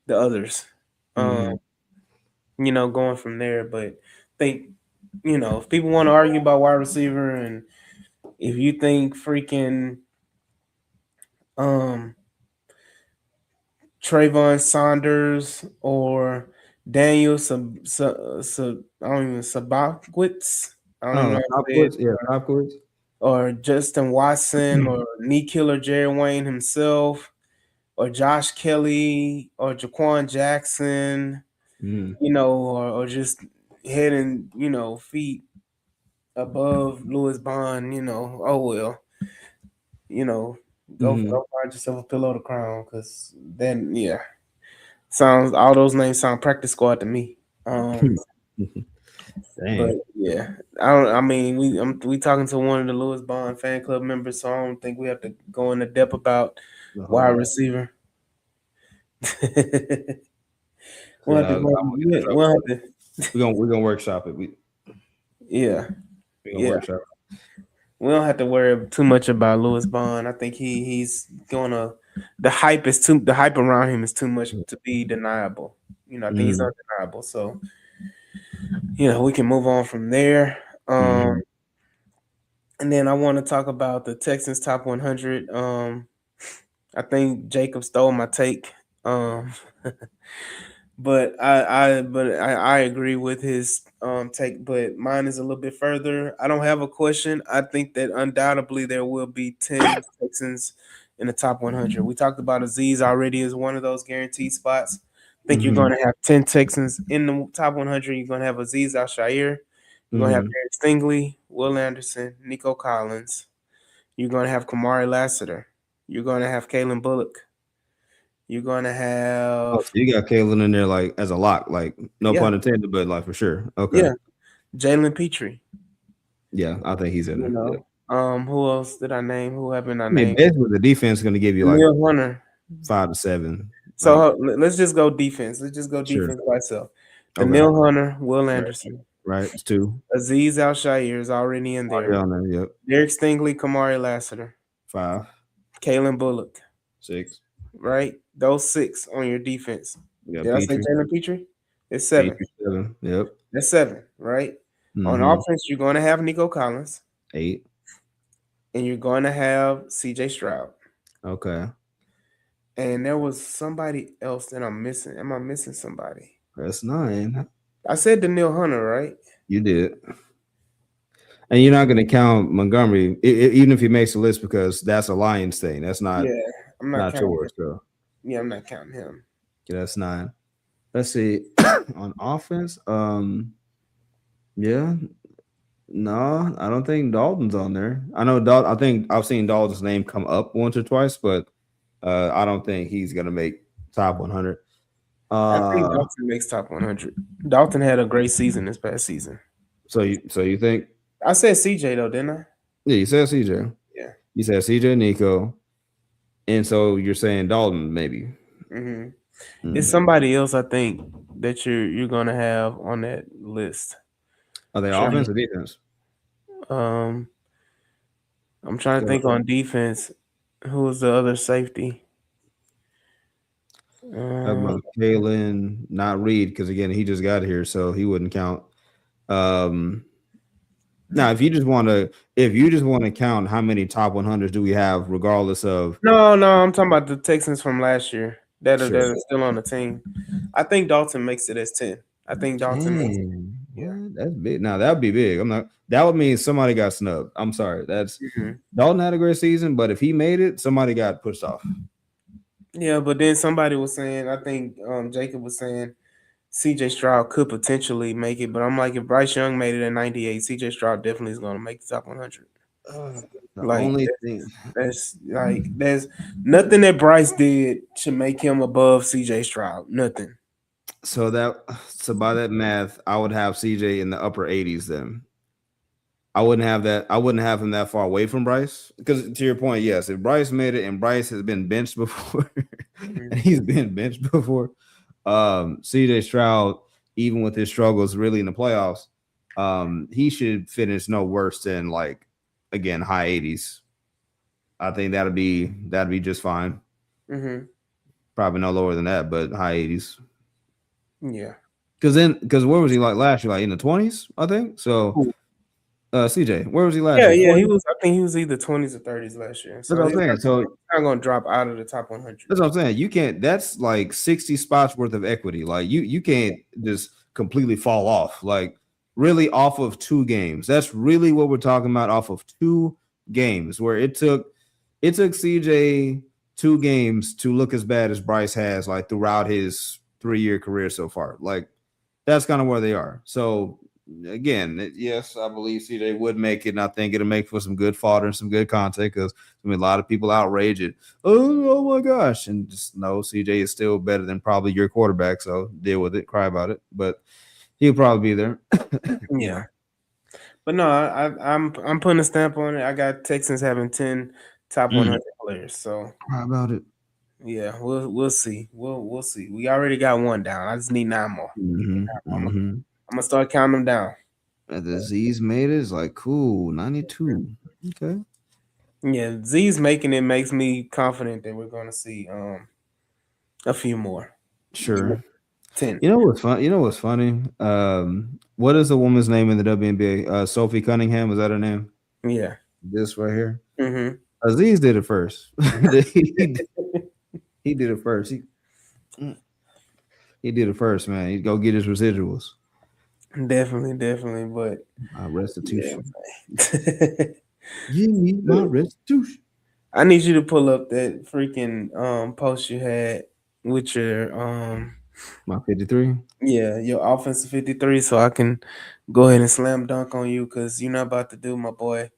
the others. Um, Mm-hmm. going from there. But I think, if people want to argue about wide receiver and if you think freaking um Trayvon Saunders or Daniel I don't even Sabowitz. I don't even know Oh, how to say it. Hopkins. Yeah, Hopkins. Or Justin Watson or knee killer Jerry Wayne himself or Josh Kelly or Jaquan Jackson, Mm-hmm. or just head and feet above Lewis Bond, oh well, you know, Mm-hmm. go find yourself a pillow to crown, because then sounds all those names sound practice squad to me. But Dang. yeah, I don't. I mean, we talking to one of the Lewis Bond fan club members, so I don't think we have to go into depth about The wide whole. receiver. we'll have Yeah, to I'm go. gonna get in trouble We'll have for it. to. We're gonna workshop it. Yeah, We're gonna yeah. workshop. We don't have to worry too much about Lewis Bond. I think he's gonna. The hype around him is too much to be deniable. I think he's Mm-hmm. undeniable. So we can move on from there. Mm-hmm. And then I want to talk about the Texans top 100. I think Jacob stole my take. Um, but I agree with his take, but mine is a little bit further. I don't have a question. I think that undoubtedly there will be 10 Texans in the top 100. We talked about Aziz already as one of those guaranteed spots. I think you're Mm-hmm. going to have 10 Texans in the top 100. You're going to have Aziz Al-Shaair. You're going to have Mm-hmm. Derek Stingley, Will Anderson, Nico Collins. You're going to have Kamari Lassiter. You're going to have Kalen Bullock. You're going to Oh, have, so you got Kalen in there like as a lock, like no yeah, pun intended, but like for sure. Okay. yeah, Jalen Petrie. Yeah, I think he's in You there. Yeah. know, who else did I name? Who haven't I I mean, named? basically the defense is gonna give you like Neil Hunter. 5 to 7. So Like let's just go defense. Let's just go sure. defense by itself. Okay. Daniil Hunter, Will Right. Anderson, Right. It's 2. Aziz Al-Shaair is already in Already there. on there. Yep. Derek Stingley, Kamari Lassiter, 5, Kalen Bullock, 6. right? Those six on your defense. We got Did I say Petrie. Jalen Petrie? It's seven. Petrie 7. Yep. That's seven, right? On Mm-hmm. offense, you're going to have Nico Collins 8. and you're going to have CJ Stroud. Okay. And there was somebody else that I'm missing. Am I missing somebody? That's 9. I said Daniil Hunter, right? You did. And you're not gonna count Montgomery, even if he makes the list, because that's a Lions thing. That's not Yeah, I'm not counting him. yours. So Yeah, I'm not counting him. yeah, that's 9. Let's see. On offense, yeah. No, I don't think Dalton's on there. I know I think I've seen Dalton's name come up once or twice, but I don't think he's gonna make top 100. I think Dalton makes top 100. Dalton had a great season this past season. So you think I said CJ though, didn't I? Yeah, you said CJ. Yeah. You said CJ, Nico, and so you're saying Dalton maybe. Mm-hmm. It's Mm. somebody else I think that you're gonna have on that list. Are they Trying, offense or defense? um, I'm trying to Go think on defense. Who was the other safety? Um, about Kalen, not Reed, because again he just got here, so he wouldn't count. Um, Now, if you just want to count how many top 100s do we have, regardless of no, I'm talking about the Texans from last year that sure. are still on the team. I think Dalton makes it as 10. I think Dalton makes it. Dang, Yeah. what? That's big. Now that would be big. I'm not. That would mean somebody got snubbed. I'm sorry. That's Mhm. Dalton had a great season, but if he made it, somebody got pushed off. Yeah, but then somebody was saying, I think Jacob was saying CJ Stroud could potentially make it, but I'm like, if Bryce Young made it at 98, CJ Stroud definitely is going to make the top 100. The Like, only thing, there's nothing that Bryce did to make him above CJ Stroud. Nothing. so by that math, I would have CJ in the upper 80s. Then I wouldn't have that. I wouldn't have him that far away from Bryce. Because to your point, yes, if Bryce made it and Bryce has been benched before, and he's been benched before, CJ Stroud, even with his struggles really in the playoffs, he should finish no worse than like again high 80s. I think that'd be just fine. Mm-hmm. Probably no lower than that, but high 80s. Yeah. Because where was he like last year? Like in the 20s, I think. So CJ, where was he last Yeah, year? yeah, 40? I think he was either 20s or 30s last year. That's So what I'm he's saying. So not going to drop out of the top 100. that's what I'm saying. You can't. That's like 60 spots worth of equity. Like you can't just completely fall off. Like really off of 2 games. That's really what we're talking about. Off of 2 games, where it took CJ 2 games to look as bad as Bryce has like throughout his 3-year career so far. Like that's kind of where they are. So again, yes, I believe CJ would make it, and I think it'll make for some good fodder and some good content because I mean a lot of people outrage it. Oh my gosh, and just know CJ is still better than probably your quarterback. So deal with it, cry about it, but he'll probably be there. Yeah. But no, I'm putting a stamp on it. I got Texans having 10 top 100 players. So Cry about it. yeah, we'll see. We'll see. We already got one down. I just need 9 more. I'm gonna start counting them down. The Z's made it. It's like cool, 92. Okay, Yeah, Z's making it makes me confident that we're gonna see a few more. sure. 10. You know what's fun? You know what's funny? What is the woman's name in the WNBA? Sophie Cunningham, is that her name? Yeah. This right here. Mm-hmm. Aziz did it first. he did it first. He did it first, man. He'd go get his residuals. Definitely, but Restitution. yeah. Give me my restitution. I need you to pull up that freaking post you had with your My 53. your offensive 53 so I can go ahead and slam dunk on you because you're not about to do my boy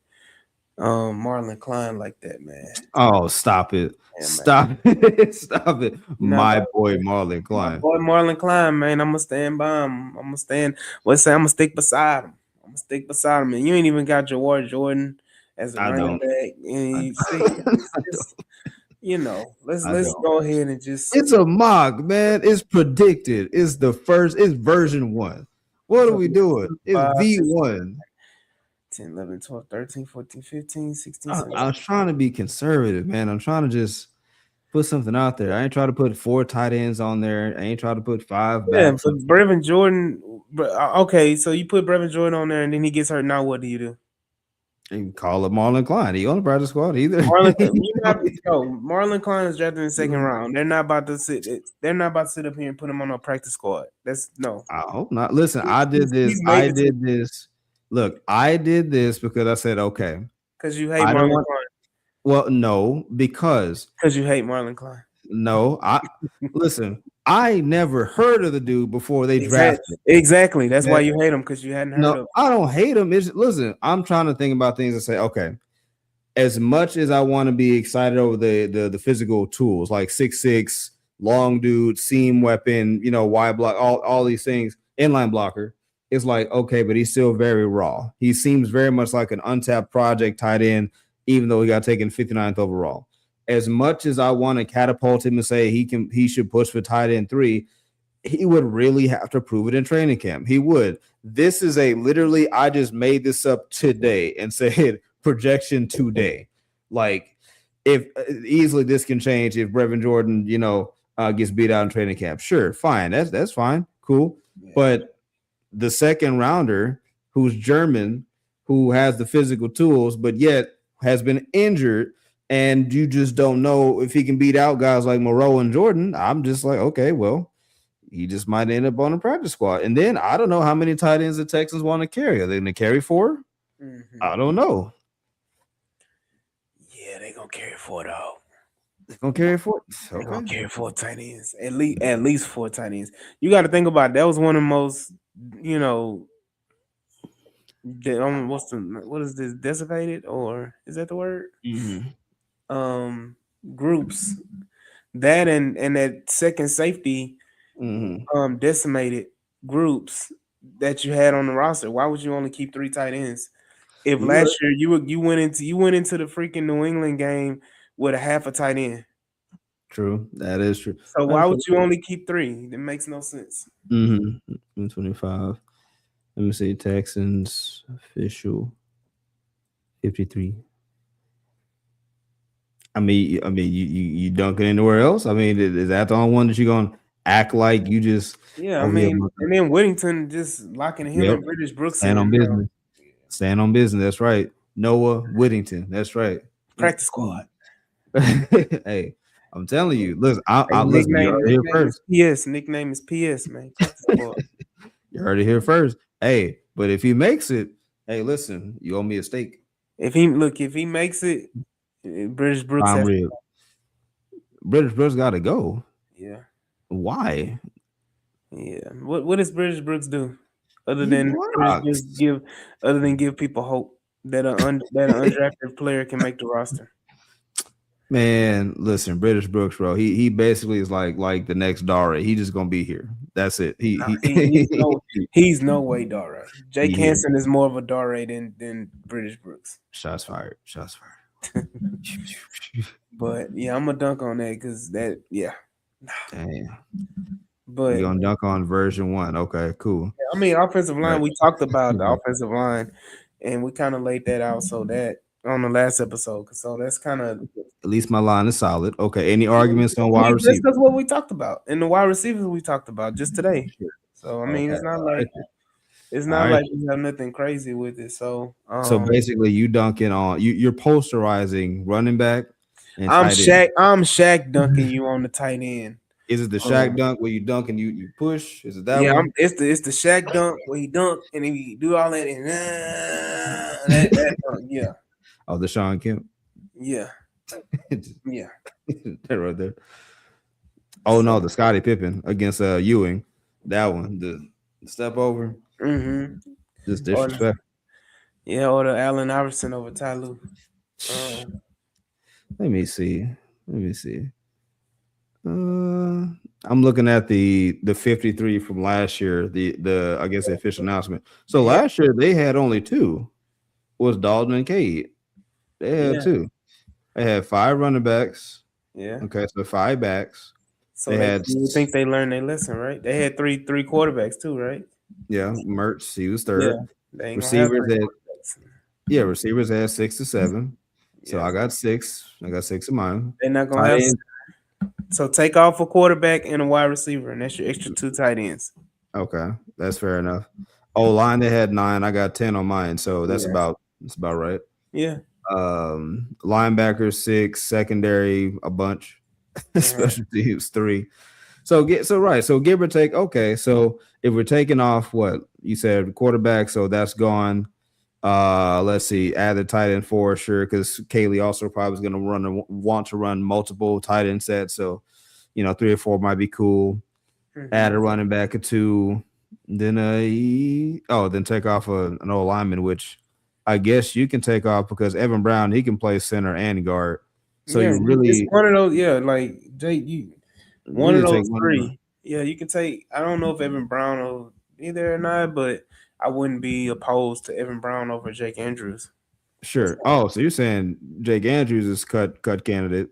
Marlon Klein like that, man. Oh, stop it. Yeah, Stop it. Stop it. My boy Marlon my Klein. boy Marlon Klein, man. I'm gonna stand by him. I'm gonna stand. What's say? I'm gonna stick beside him. I'm gonna stick beside him. And you ain't even got Jawar Jordan as a I running don't. back. And you see, let's don't. go ahead and just. It's a mock, man. It's predicted. It's the first. It's version 1. What are we doing? It's 5, 6, V1. 10, 11, 12, 13, 14, 15, 16, I 17. was trying to be conservative, man. I'm trying to just put something out there. I ain't trying to put 4 tight ends on there. I ain't trying to put 5 Yeah, backs. but Brevin Jordan. Okay, so you put Brevin Jordan on there, and then he gets hurt. Now what do you do? And call it Marlon Klein. He on the practice squad either. Marlon Klein is drafted in the second round. They're not about to sit. They're not about to sit up here and put him on a practice squad. That's no. I hope not. Listen, I did this. I did this. Look, I did this because I said, okay. Because you hate Marlon Klein. Well, no, because you hate Marlon Klein. No, listen. I never heard of the dude before they drafted. Exactly. That's why you hate him because you hadn't heard of him. I don't hate him. Listen, I'm trying to think about things and say, okay, as much as I want to be excited over the physical tools like 6'6", long dude, seam weapon, wide block, all these things, inline blocker. it's like, okay, but he's still very raw. He seems very much like an untapped project tight end, even though he got taken 59th overall. As much as I want to catapult him and say he should push for tight end 3, he would really have to prove it in training camp. He would. This is a literally, I just made this up today and said projection today. Like, if easily this can change if Brevin Jordan, gets beat out in training camp. Sure, fine. That's fine. Cool. Yeah. But the second rounder, who's German, who has the physical tools, but yet has been injured, and you just don't know if he can beat out guys like Moreau and Jordan. I'm just like, okay, well, he just might end up on the practice squad. And then I don't know how many tight ends the Texans want to carry. Are they going to carry 4? Mm-hmm. I don't know. Yeah, they're going to carry 4, though. They're going to carry 4? Okay. They're going to carry 4 tight ends. At least 4 tight ends. You got to think about it. That was one of the most, what is this, decimated, or is that the word? Mm-hmm. Groups. That and that second safety, decimated groups that you had on the roster. Why would you only keep 3 tight ends? If last year you went into the freaking New England game with a half a tight end. True, that is true. So why would you only keep 3? It makes no sense. 25. Let me see. Texans official 53. I mean, you dunking anywhere else? I mean, is that the only one that you're gonna act like you just? Yeah, I mean, and then Whittington just locking him and British Brooks stand on business. Stand on business. That's right. Noah Whittington. That's right. Practice squad. Hey, I'm telling you. Listen, I'll listen. You heard it here first. PS nickname is PS, man. Practice squad. You heard it here first. Hey, but if he makes it, hey, listen, you owe me a steak. If he makes it, British Brooks. British Brooks got to go. Yeah. Why? Yeah. What does British Brooks do other than give people hope that an undrafted player can make the roster? Man, listen, British Brooks, bro. He basically is like the next Dare. He just gonna be here. That's it. He's no way Dare. Jake Hansen is more of a Dare than British Brooks. Shots fired. But yeah, I'm gonna dunk on that because that Damn. But you're gonna dunk on version 1. Okay, cool. Yeah, I mean, offensive line. Right. We talked about the offensive line, and we kind of laid that out so that on the last episode. So that's kind of at least my line is solid. Okay. Any arguments on wide receivers? That's what we talked about, and the wide receivers we talked about just today. So I mean, it's not like we have nothing crazy with it. So basically, you dunking on you're posterizing running back. And I'm Shaq dunking you on the tight end. Is it the Shaq dunk where you dunk and you push? Is it that one? It's the Shaq dunk where he dunk and he do all that and that dunk, yeah. Oh, the Sean Kemp. Yeah. Yeah. That right there. Oh no, the Scottie Pippen against Ewing. That one, the step over. Mm-hmm. Just disrespect. Or the Allen Iverson over Ty Lue. Let me see. I'm looking at the 53 from last year, the I guess the official announcement. So last year they had only 2. Was Dalton and Cade. They had 2. They had 5 running backs. Yeah. Okay, so 5 backs. So you think they learned their lesson, right? They had three quarterbacks too, right? Yeah, Mertz, he was 3rd. Yeah, receivers had 6 to 7. So I got 6. I got 6 of mine. They're not gonna have. So take off a quarterback and a wide receiver, and that's your extra 2 tight ends. Okay, that's fair enough. Line they had 9. I got 10 on mine, so that's about right. Yeah. Linebackers 6, secondary a bunch, special teams 3. So give or take. Okay, so if we're taking off what you said quarterback, so that's gone. Let's see, add the tight end 4, sure, because Kaylee also probably is going to want to run multiple tight end sets. So, 3 or 4 might be cool. Mm-hmm. Add a running back or 2, then then take off an old lineman, which I guess you can take off because Evan Brown, he can play center and guard. So you really it's one of those, like Jake, one of those 3. Yeah, you can take. I don't know if Evan Brown will be there or not, but I wouldn't be opposed to Evan Brown over Jake Andrews. Sure. Oh, so you're saying Jake Andrews is cut candidate,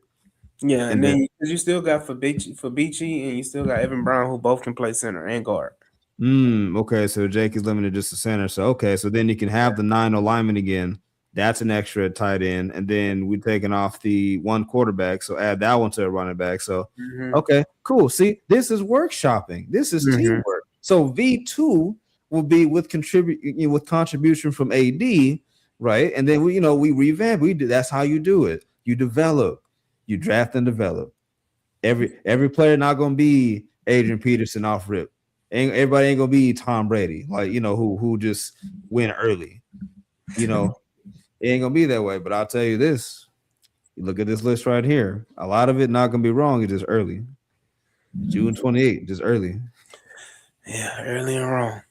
Yeah, and and then then because you still got Fabici, and you still got Evan Brown, who both can play center and guard. okay, so Jake is limited just to center. So okay, so then you can have the 9 alignment again. That's an extra tight end, and then we're taking off the one quarterback. So add that one to a running back. So Mm-hmm. okay, cool. See, this is workshopping. This is Mm-hmm. teamwork. So V2 will be with contribution from AD, right? And then we revamp. We do. That's how you do it. You develop, you draft and develop. Every player not gonna be Adrian Peterson off rip. Everybody ain't gonna be Tom Brady, like who just win early. It ain't gonna be that way. But I'll tell you this: you look at this list right here. A lot of it not gonna be wrong. It's just early. June 28th, just early. Yeah, early and wrong.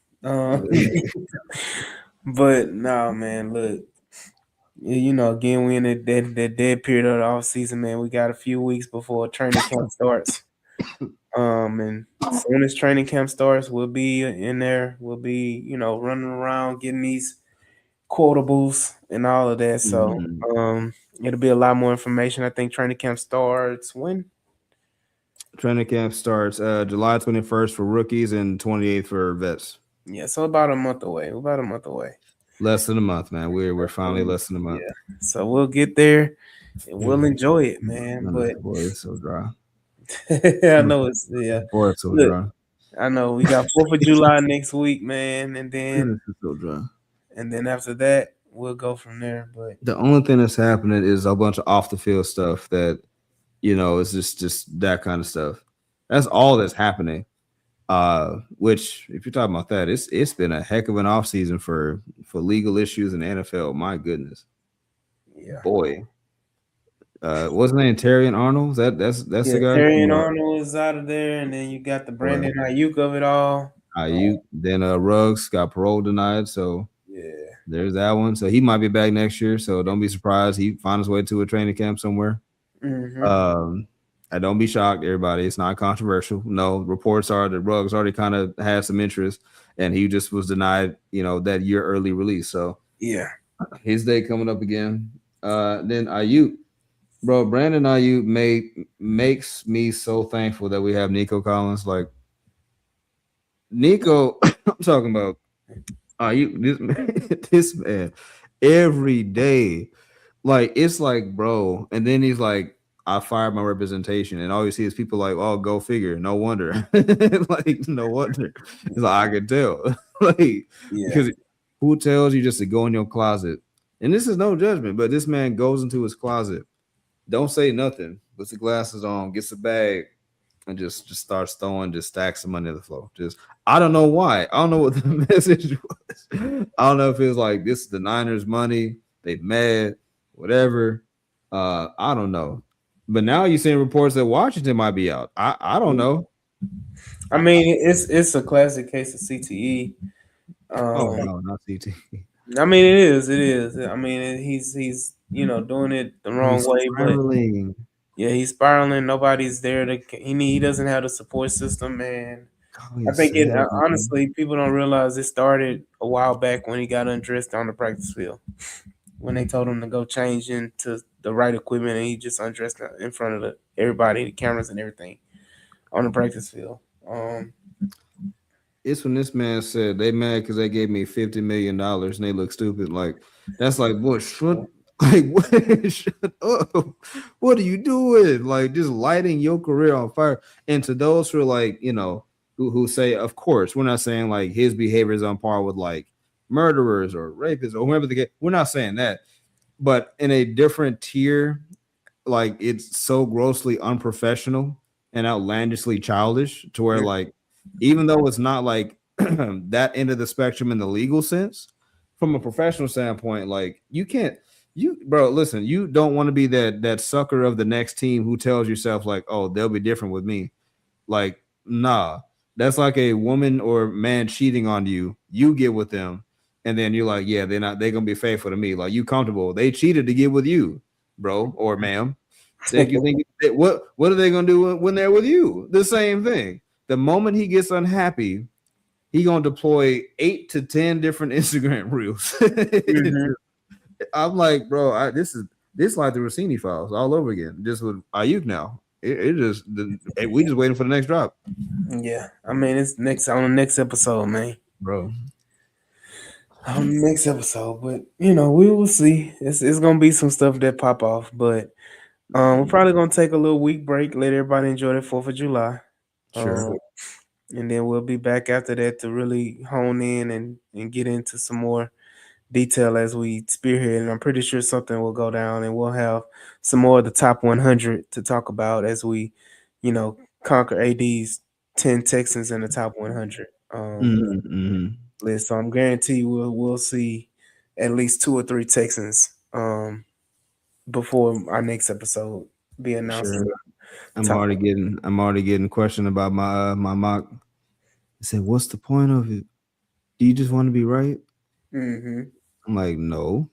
But no, man, look. Again, we in that dead period of the off season, man. We got a few weeks before training camp starts. And as soon as training camp starts, we'll be in there. We'll be, running around getting these quotables and all of that. So, it'll be a lot more information. I think training camp starts when? Training camp starts July 21st for rookies and 28th for vets. Yeah, so about a month away. We're about a month away. Less than a month, man. We're finally less than a month. Yeah. So we'll get there and we'll enjoy it, man. But boy, it's so dry. I know it's Boy, it's so Look, dry. I know we got 4th of July next week, man, and then It's so dry. and then after that we'll go from there. But The only thing that's happening is a bunch of off the field stuff that it's just that kind of stuff. That's all that's happening. Which if you're talking about that, it's been a heck of an off season for legal issues in the NFL. My goodness. yeah, Boy. Wasn't that Terrian Arnold? That's the guy. Terrian Arnold is out of there, and then you got the Brandon Ayuk of it all. Ayuk, then Ruggs got parole denied, so yeah, there's that one. So he might be back next year. So don't be surprised he find his way to a training camp somewhere. Mm-hmm. I don't be shocked, everybody. It's not controversial. No, reports are that Ruggs already kind of had some interest, and he just was denied, that year early release. So yeah, his day coming up again. Then Ayuk, bro, Brandon Ayuk makes me so thankful that we have Nico Collins. Like Nico, I'm talking about Ayuk. This man, every day, like it's like, bro, and then he's like, I fired my representation, and all you see is people like, oh, go figure. No wonder. Like, no wonder. It's like, I can tell. Like, because who tells you just to go in your closet? And this is no judgment, but this man goes into his closet, don't say nothing, puts the glasses on, gets a bag, and just starts throwing just stacks of money on the floor. Just I don't know why. I don't know what the message was. I don't know if it's like this is the Niners' money, they mad, whatever. I don't know. But now you're seeing reports that Washington might be out. I don't know. I mean, it's a classic case of CTE. Oh no, not CTE. I mean, it is. I mean, he's doing it the wrong way, spiraling. but yeah, he's spiraling. Nobody's there to. He doesn't have the support system, man. I think honestly, people don't realize it started a while back when he got undressed on the practice field. When they told him to go change into the right equipment, and he just undressed in front of everybody, the cameras and everything on the practice field. It's when this man said they mad because they gave me $50 million and they look stupid. Like that's like, boy, shut up. What are you doing? Like just lighting your career on fire. And to those who are like, who say, of course, we're not saying like his behavior is on par with like murderers or rapists or whoever the case. We're not saying that, but in a different tier, like it's so grossly unprofessional and outlandishly childish to where like even though it's not like that end of the spectrum in the legal sense, from a professional standpoint, like bro, listen, you don't want to be that sucker of the next team who tells yourself like, oh, they'll be different with me. Like, nah, that's like a woman or man cheating on you. You get with them, and then you're like, yeah, they're gonna be faithful to me. Like, you comfortable? They cheated to get with you, bro or ma'am. What are they gonna do when they're with you? The same thing. The moment he gets unhappy, he gonna deploy 8 to 10 different Instagram reels. Mhm. I'm like, bro, this like the Rossini files all over again, just with Ayuk now. We just waiting for the next drop, Yeah, I mean it's next on the next episode, man. bro. On the next episode, but you know we will see. It's gonna be some stuff that pop off, but we're probably gonna take a little week break, let everybody enjoy the 4th of July, Sure. um, and then we'll be back after that to really hone in and get into some more detail as we spearhead. And I'm pretty sure something will go down, and we'll have some more of the top 100 to talk about as we, conquer AD's 10 Texans in the top 100 list. So I'm guaranteed we'll see at least 2 or 3 Texans before our next episode be announced. Sure. Top. I'm already getting questioned about my mock. I said, what's the point of it? Do you just want to be right? Mm-hmm. I'm like, no,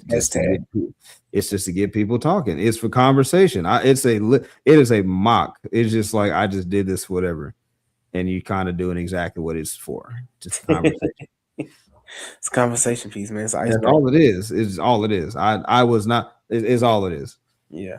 just to Hashtag. it's just to get people talking. It's for conversation. It is a mock. It's just like I just did this, whatever, and you kind of doing exactly what it's for, just a conversation. It's a conversation piece, man. It's an That's icebreaker. all it is. It's all it is. I was not. It's all it is. Yeah.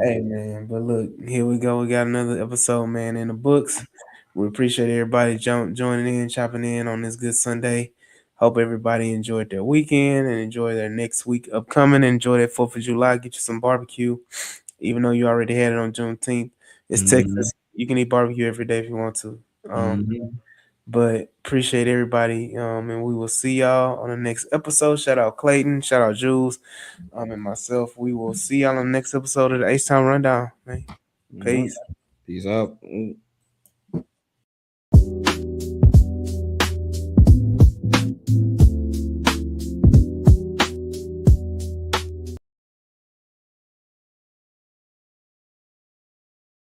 Hey man, but look, here we go. We got another episode, man, in the books. We appreciate everybody joining in, chopping in on this good Sunday. Hope everybody enjoyed their weekend and enjoy their next week upcoming. Enjoy that 4th of July. Get you some barbecue, even though you already had it on Juneteenth. It's Texas. You can eat barbecue every day if you want to. But appreciate everybody, and we will see y'all on the next episode. Shout out Clayton, shout out Jules, and myself. We will see y'all on the next episode of the H Town Rundown. Man. Peace. Peace out.